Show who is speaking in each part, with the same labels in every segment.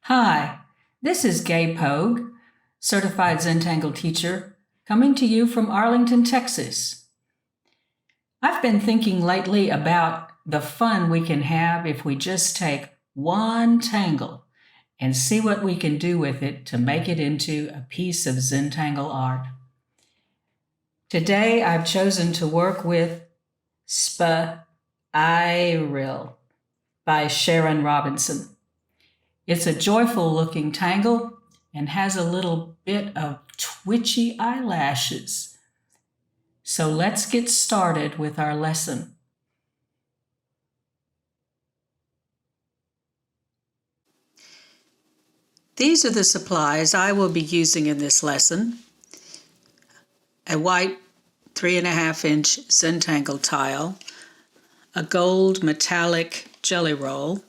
Speaker 1: Hi, this is Gay Pogue, certified Zentangle teacher, coming to you from Arlington, Texas. I've been thinking lately about the fun we can have if we just take one tangle and see what we can do with it to make it into a piece of Zentangle art. Today I've chosen to work with SP-EYE-RYL by Sharon Robinson. It's a joyful looking tangle and has a little bit of twitchy eyelashes. So let's get started with our lesson. These are the supplies I will be using in this lesson. A white 3.5-inch Zentangle tile, a gold metallic jelly roll,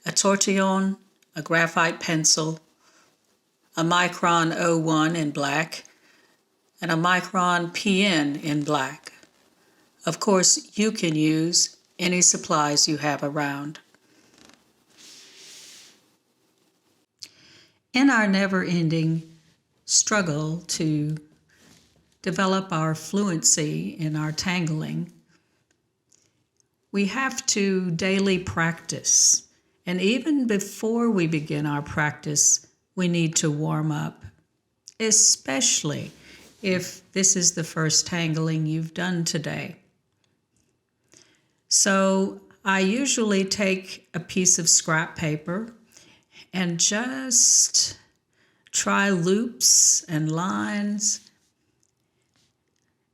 Speaker 1: a tortillon, a graphite pencil, a Micron 01 in black, and a Micron PN in black. Of course, you can use any supplies you have around. In our never-ending struggle to develop our fluency in our tangling, we have to daily practice. And even before we begin our practice, we need to warm up, especially if this is the first tangling you've done today. So I usually take a piece of scrap paper and just try loops and lines,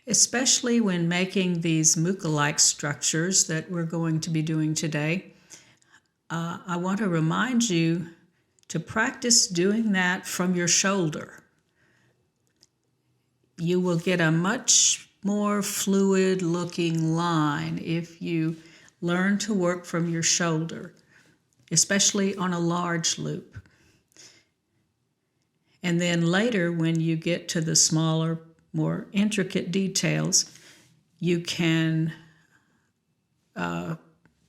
Speaker 1: especially when making these Mooka-like structures that we're going to be doing today. I want to remind you to practice doing that from your shoulder. You will get a much more fluid looking line if you learn to work from your shoulder, especially on a large loop. And then later, when you get to the smaller, more intricate details, you can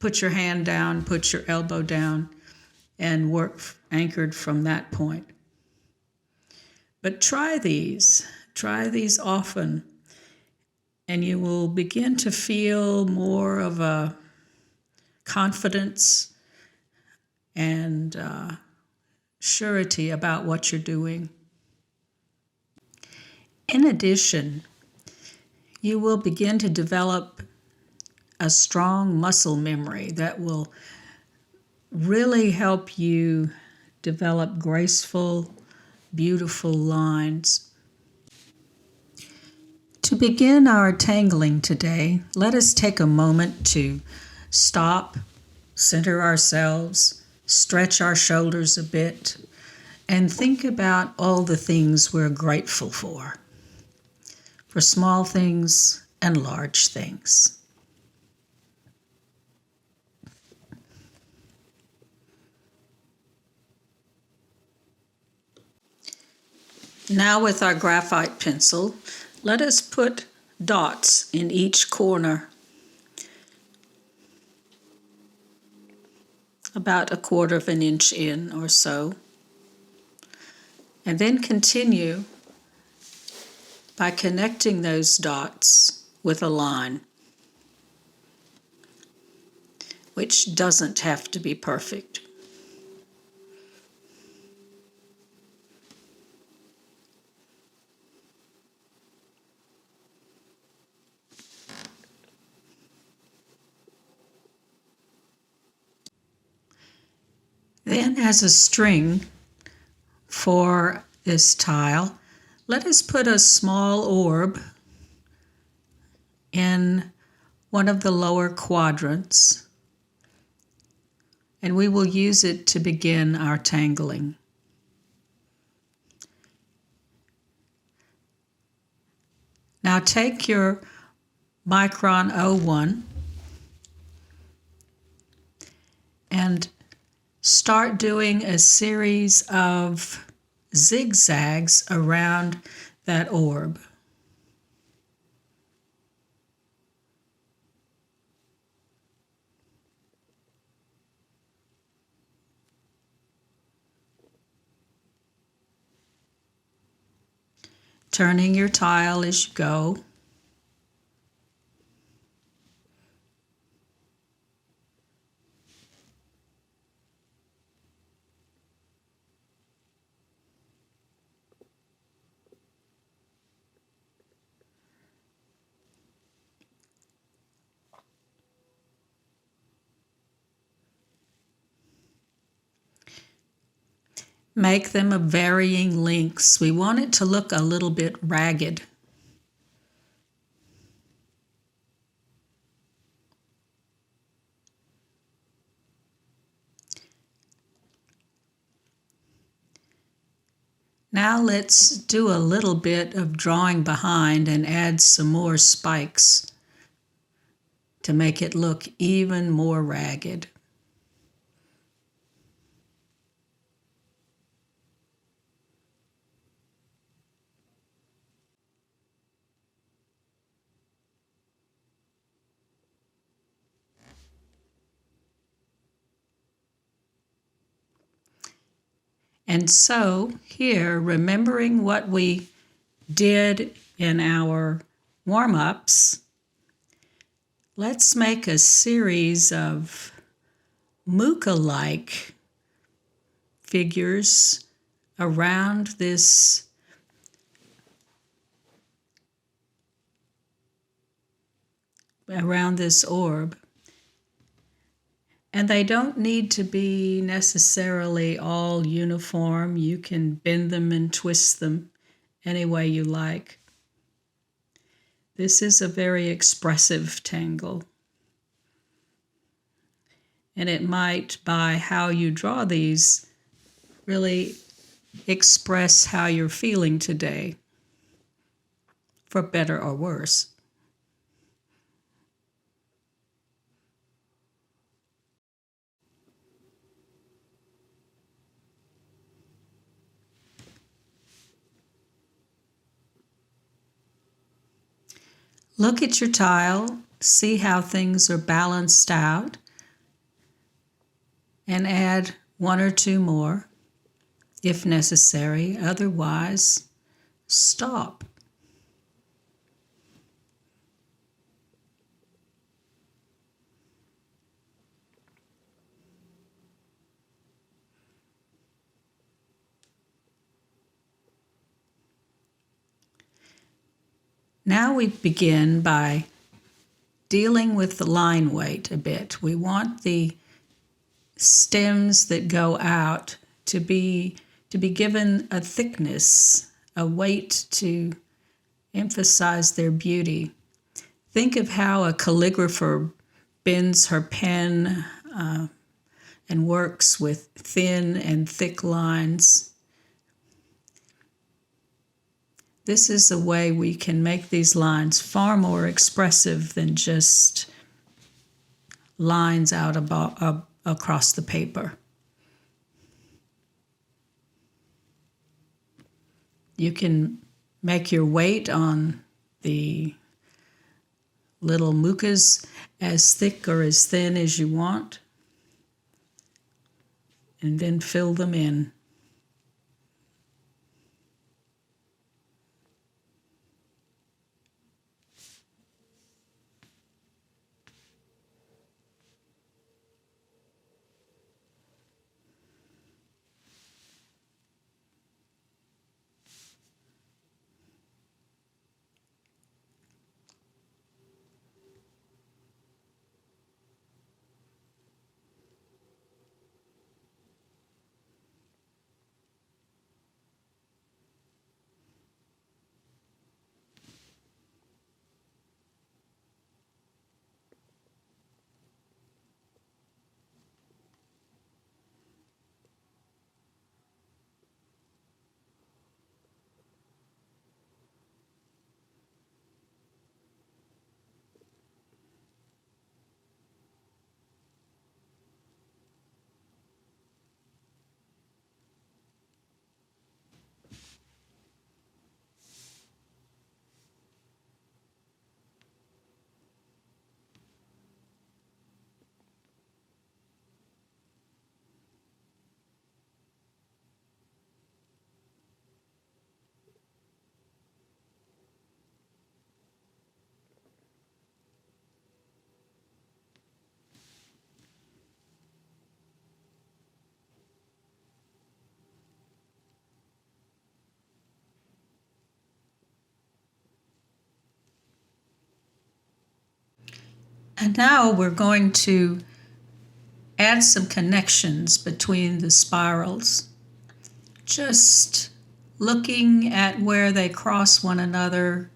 Speaker 1: put your hand down, put your elbow down, and work anchored from that point. But try these often, and you will begin to feel more of a confidence and surety about what you're doing. In addition, you will begin to develop a strong muscle memory that will really help you develop graceful, beautiful lines. To begin our tangling today, let us take a moment to stop, center ourselves, stretch our shoulders a bit, and think about all the things we're grateful for small things and large things. Now with our graphite pencil, let us put dots in each corner, about 1/4 inch in or so, and then continue by connecting those dots with a line, which doesn't have to be perfect. Then, as a string for this tile, let us put a small orb in one of the lower quadrants, and we will use it to begin our tangling. Now take your Micron 01 and start doing a series of zigzags around that orb. turning your tile as you go. Make them of varying lengths. We want it to look a little bit ragged. Now let's do a little bit of drawing behind and add some more spikes to make it look even more ragged. And so here, remembering what we did in our warm-ups, let's make a series of Mooka-like figures around this orb. And they don't need to be necessarily all uniform. You can bend them and twist them any way you like. This is a very expressive tangle. And it might, by how you draw these, really express how you're feeling today, for better or worse. Look at your tile, see how things are balanced out, and add one or two more if necessary. Otherwise, stop. Now we begin by dealing with the line weight a bit. We want the stems that go out to be given a thickness, a weight to emphasize their beauty. Think of how a calligrapher bends her pen and works with thin and thick lines. This is a way we can make these lines far more expressive than just lines out across the paper. You can make your weight on the little mookas as thick or as thin as you want, and then fill them in. And now we're going to add some connections between the spirals. Just looking at where they cross one another,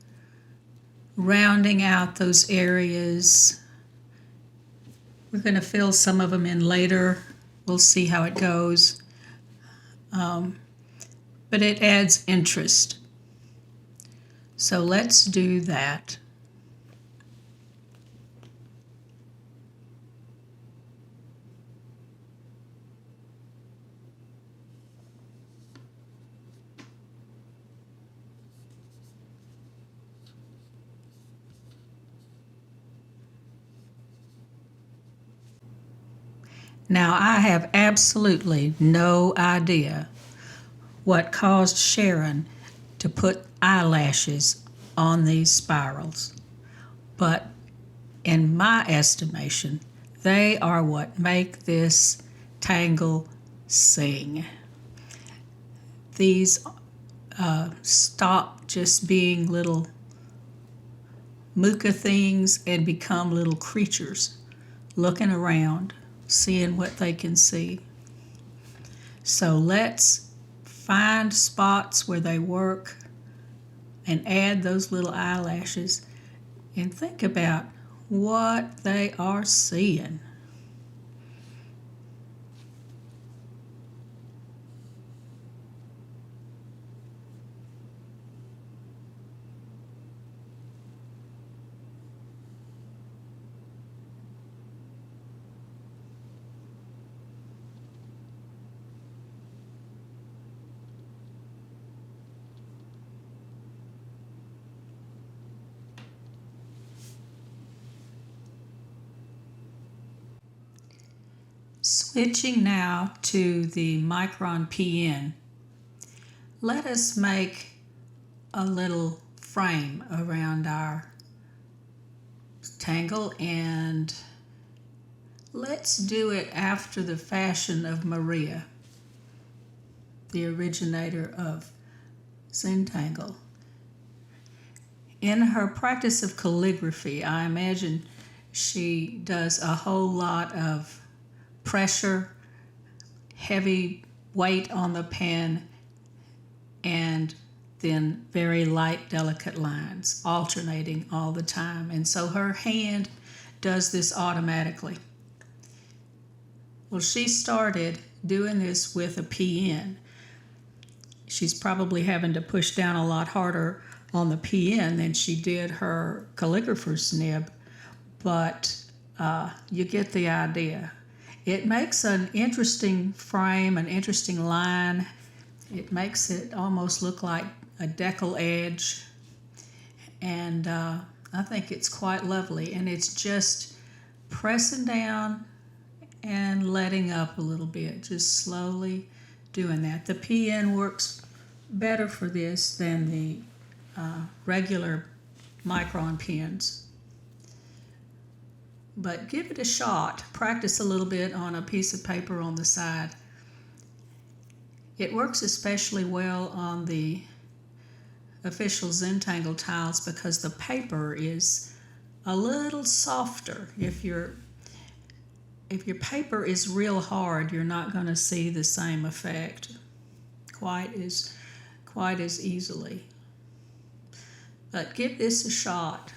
Speaker 1: rounding out those areas. We're going to fill some of them in later. We'll see how it goes. But it adds interest. So let's do that. Now, I have absolutely no idea what caused Sharon to put eyelashes on these spirals, but in my estimation, they are what make this tangle sing. These stop just being little Mooka things and become little creatures looking around, seeing what they can see. So let's find spots where they work and add those little eyelashes and think about what they are seeing. Switching now to the Micron PN, let us make a little frame around our tangle, and let's do it after the fashion of Maria, the originator of Zentangle. In her practice of calligraphy, I imagine she does a whole lot of pressure, heavy weight on the pen, and then very light, delicate lines, alternating all the time. And so her hand does this automatically. Well, she started doing this with a PN. She's probably having to push down a lot harder on the PN than she did her calligrapher's nib, but you get the idea. It makes an interesting frame, an interesting line. It makes it almost look like a decal edge, and I think it's quite lovely. And it's just pressing down and letting up a little bit, just slowly doing that. The PN works better for this than the regular Micron pens. But give it a shot. Practice a little bit on a piece of paper on the side. It works especially well on the official Zentangle tiles because the paper is a little softer. If your paper is real hard, you're not going to see the same effect quite as easily. But give this a shot.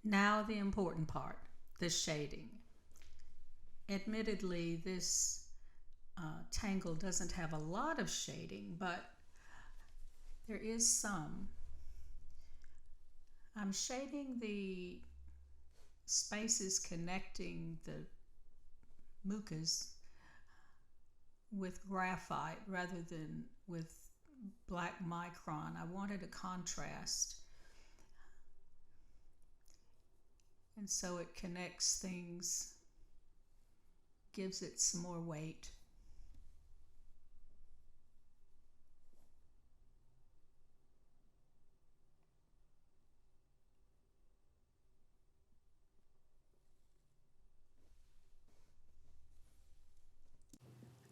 Speaker 1: Now the important part, the shading. Admittedly, this tangle doesn't have a lot of shading, but there is some. I'm shading the spaces connecting the Mookas with graphite rather than with black micron. I wanted a contrast. And so it connects things, gives it some more weight.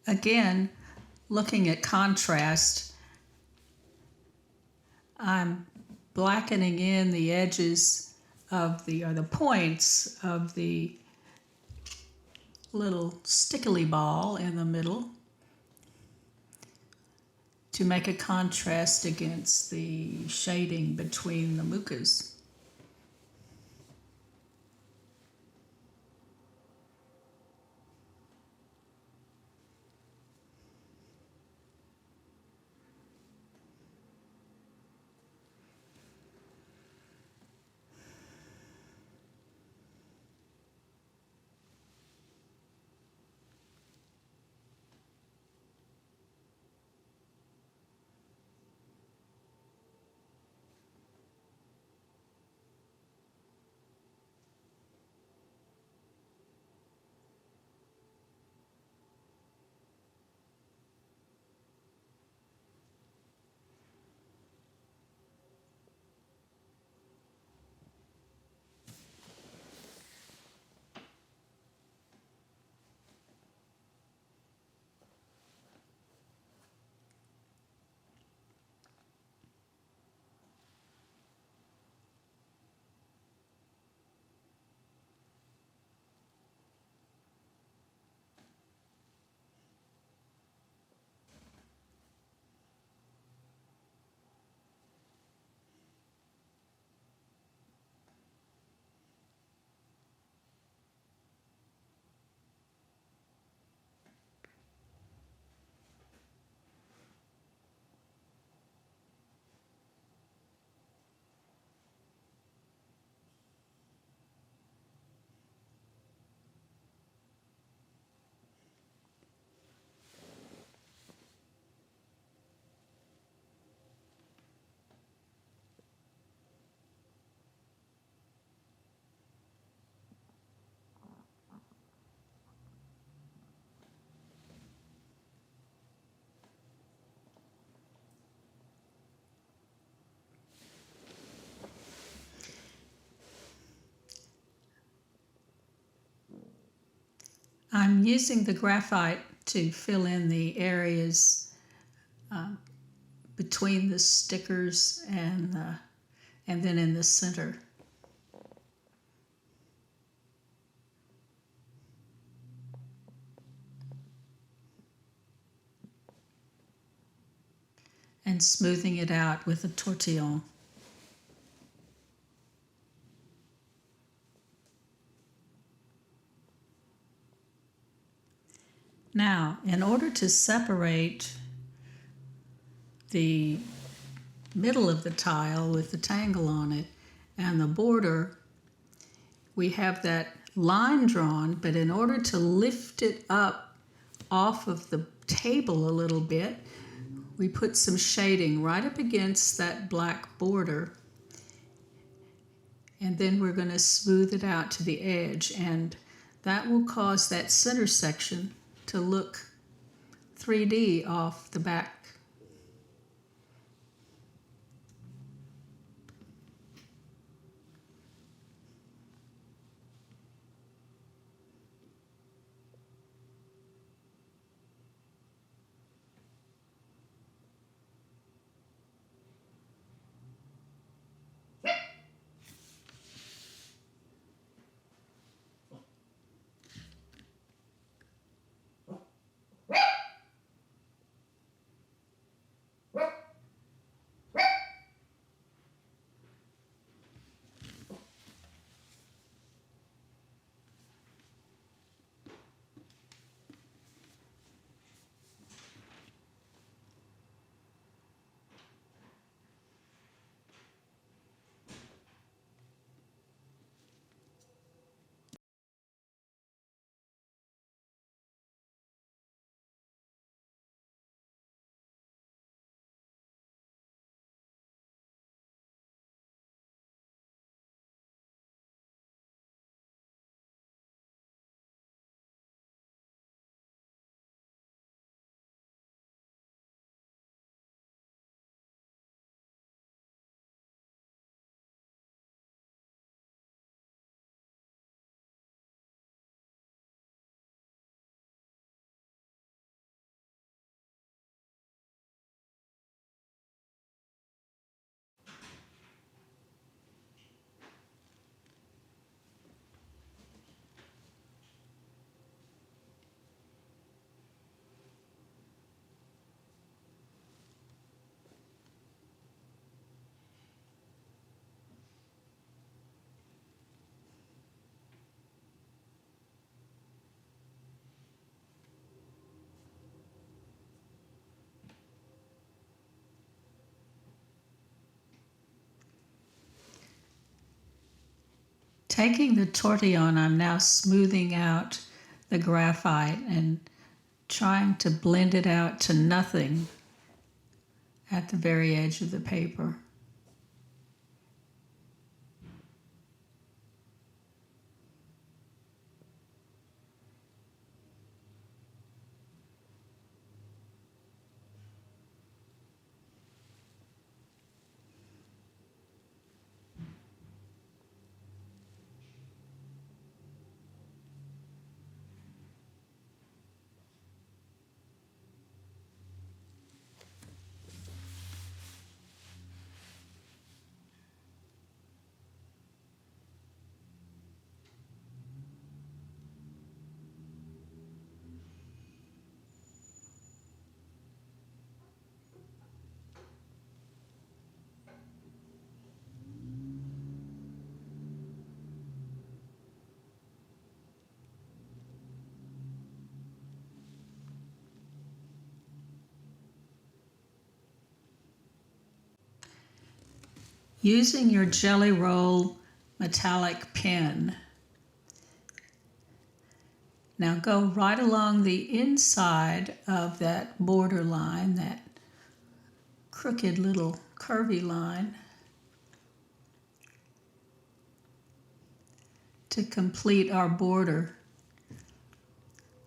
Speaker 1: Again, looking at contrast, I'm blackening in the edges of the points of the little stickly ball in the middle to make a contrast against the shading between the Mookas. I'm using the graphite to fill in the areas between the stickers and then in the center. And smoothing it out with a tortillon. Now, in order to separate the middle of the tile with the tangle on it and the border, we have that line drawn, but in order to lift it up off of the table a little bit, we put some shading right up against that black border, and then we're going to smooth it out to the edge, and that will cause that center section to look 3D off the back. Taking the tortillon, I'm now smoothing out the graphite and trying to blend it out to nothing at the very edge of the paper. Using your Jelly Roll metallic pen, now go right along the inside of that border line, that crooked little curvy line, to complete our border.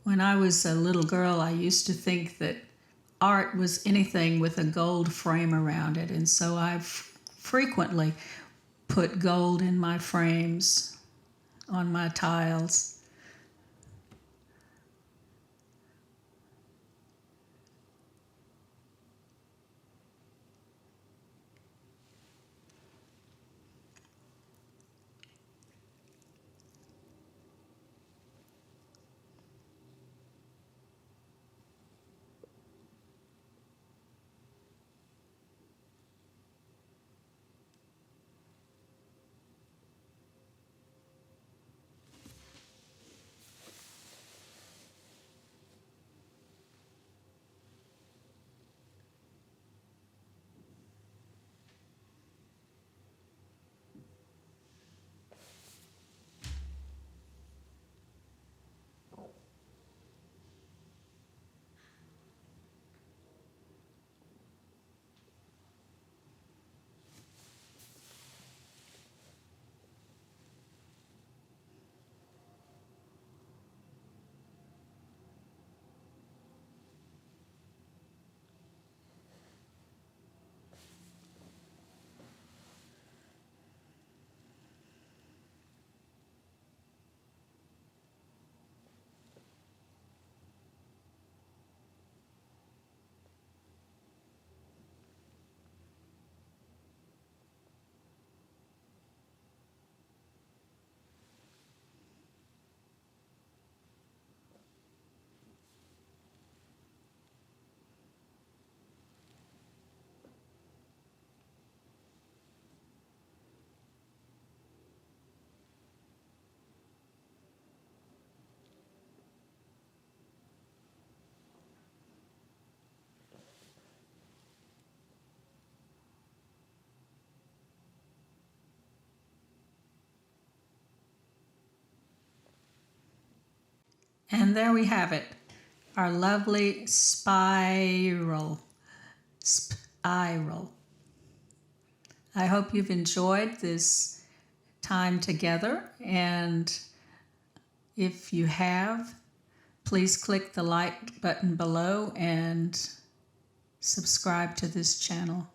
Speaker 1: When I was a little girl, I used to think that art was anything with a gold frame around it, and so I've frequently put gold in my frames on my tiles. And there we have it, our lovely spiral. I hope you've enjoyed this time together, and if you have, please click the like button below and subscribe to this channel.